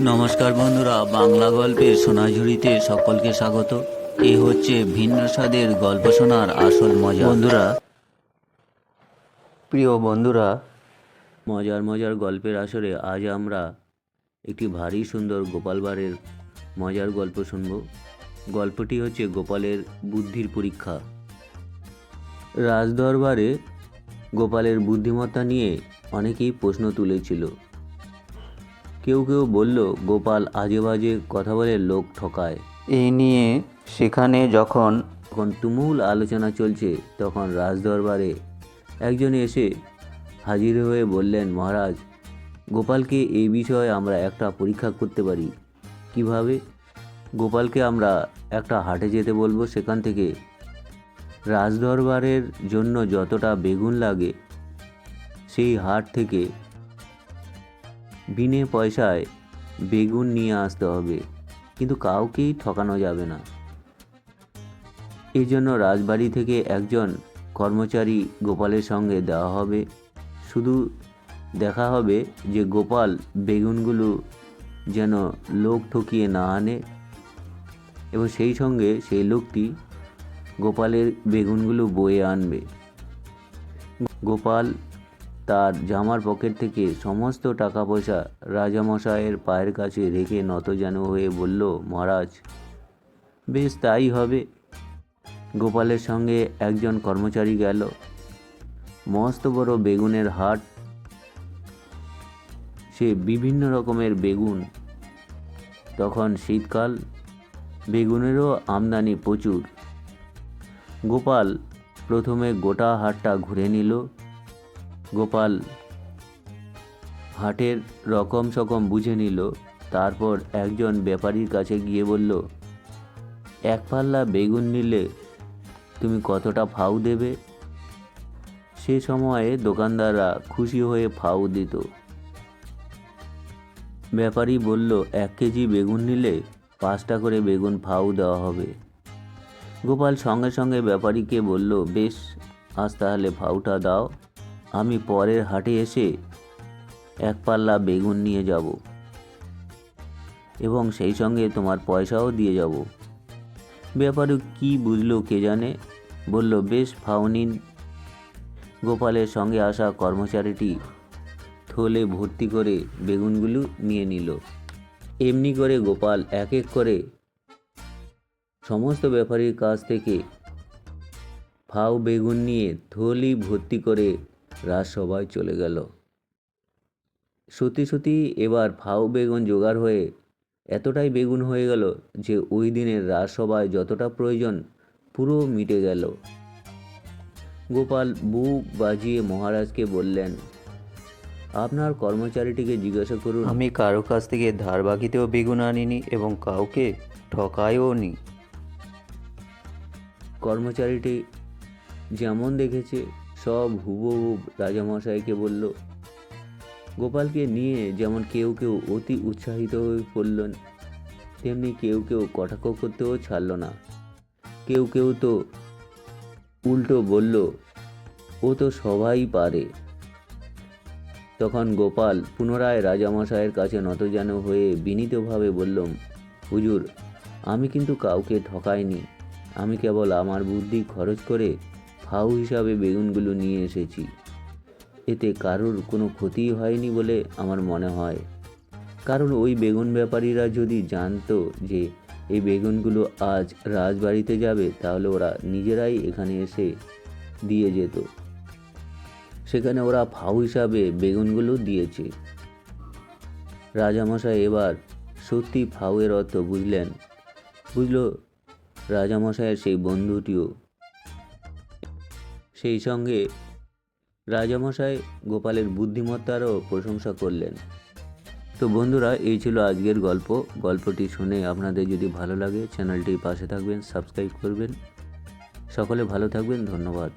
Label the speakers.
Speaker 1: নমস্কার বন্ধুরা, বাংলা গল্পের সোনাঝুরিতে সকলকে স্বাগত। এ হচ্ছে ভিন্ন স্বাদের গল্প শোনার আসল মজা। প্রিয় বন্ধুরা, মজার মজার গল্পের আসরে আজ আমরা একটি ভারী সুন্দর গোপাল ভাঁড়ের মজার গল্প শুনব। গল্পটি হচ্ছে গোপালের বুদ্ধির পরীক্ষা। রাজদরবারে গোপালের বুদ্ধিমত্তা নিয়ে অনেকেই প্রশ্ন তুলেছিল। কেউ কেউ বলল গোপাল আজে বাজে কথা বলে লোক ঠকায়। এই নিয়ে সেখানে যখন তুমুল আলোচনা চলছে, তখন রাজদরবারে একজন এসে হাজির হয়ে বললেন, মহারাজ, গোপালকে এই বিষয়ে আমরা একটা পরীক্ষা করতে পারি। কিভাবে? গোপালকে আমরা একটা হাটে যেতে বলবো, সেখান থেকে রাজদরবারের জন্য যতটা বেগুন লাগে সেই হাট থেকে বিনে পয়সায় বেগুন নিয়ে আসতে হবে, কিন্তু কাউকেই ঠকানো যাবে না। এই জন্য রাজবাড়ি থেকে একজন কর্মচারী গোপালের সঙ্গে দেওয়া হবে। শুধু দেখা হবে যে গোপাল বেগুনগুলো যেন লোক ঠকিয়ে না আনে, এবং সেই সঙ্গে সেই লোকটি গোপালের বেগুনগুলো বয়ে আনবে। গোপাল তার জামার পকেট থেকে সমস্ত টাকা পয়সা রাজামশাইয়ের পায়ের কাছে রেখে নতজানু হয়ে বলল, মহারাজ, বেশ তাই হবে। গোপালের সঙ্গে একজন কর্মচারী গেল। মস্ত বড় বেগুনের হাট। সে বিভিন্ন রকমের বেগুন, তখন শীতকাল, বেগুনেরও আমদানি প্রচুর। গোপাল প্রথমে গোটা হাটটা ঘুরে নিল। গোপাল হাটের রকম সকম বুঝে নিল। তারপর একজন ব্যাপারীর কাছে গিয়ে বলল, এক পাল্লা বেগুন নিলে তুমি কতটা ফাউ দেবে? সে সময়ে দোকানদাররা খুশি হয়ে ফাউ দিত। ব্যাপারী বলল, 1 কেজি বেগুন নিলে 5টা করে বেগুন ফাউ দেওয়া হবে। গোপাল সঙ্গে সঙ্গে ব্যাপারীকে বলল, বেশ, আজ তাহলে ফাউটা দাও, আমি পরের হাটে এসে 1 পাল্লা বেগুন নিয়ে যাব এবং সেই সঙ্গে তোমার পয়সাও দিয়ে যাব। ব্যাপারী কি বুঝলো কে জানে, বলল, বেশ, ফাউ নিন। গোপালের সঙ্গে আসা কর্মচারীটি থলে ভর্তি করে বেগুনগুলো নিয়ে নিল। এমনি করে গোপাল এক এক করে সমস্ত ব্যাপারীর কাছ থেকে ফাউ বেগুন নিয়ে থলি ভর্তি করে রাজসভায় চলে গেল। সত্যি সত্যি এবার ফাউ বেগুন জোগাড় হয়ে এতটাই বেগুন হয়ে গেল যে ওই দিনের রাজসভায় যতটা প্রয়োজন পুরো মিটে গেল। গোপাল বুক বাজিয়ে মহারাজকে বললেন, আপনার কর্মচারীটিকে জিজ্ঞাসা করুন, আমি কারো কাছ থেকে ধার বাকিতেও বেগুন আনিনি এবং কাউকে ঠকাইও নি। কর্মচারীটি যেমন দেখেছে সব হুবহু রাজামশাইকে বলল। গোপালকে নিয়ে যেমন কেউ কেউ অতি উৎসাহিত হয়ে পড়লেন, তেমনি কেউ কেউ কটাক্ষ করতেও ছাড়ল না। কেউ কেউ তো উল্টো বলল, ও তো সবাই পারে। তখন গোপাল পুনরায় রাজামশাইয়ের কাছে নতজানু হয়ে বিনীতভাবে বলল, হুজুর, আমি কিন্তু কাউকে ঠকাইনি। আমি কেবল আমার বুদ্ধি খরচ করে ফাউ হিসাবে বেগুনগুলো নিয়ে এসেছি। এতে কারোর কোনো ক্ষতি হয়নি বলে আমার মনে হয়। কারণ ওই বেগুন ব্যাপারীরা যদি জানতো যে এই বেগুনগুলো আজ রাজবাড়িতে যাবে, তাহলে ওরা নিজেরাই এখানে এসে দিয়ে যেত। সেখানে ওরা ফাউ হিসাবে বেগুনগুলো দিয়েছে। রাজামশাই এবার সত্যি ফাউয়ের অর্থ বুঝল রাজামশাইয়ের সেই বন্ধুটিও। সেই সঙ্গে রাজামশাই গোপালের বুদ্ধিমত্তারও প্রশংসা করলেন। তো বন্ধুরা, এই ছিল আজকের গল্প। গল্পটি শুনে আপনাদের যদি ভালো লাগে চ্যানেলটির পাশে থাকবেন, সাবস্ক্রাইব করবেন। সকলে ভালো থাকবেন, ধন্যবাদ।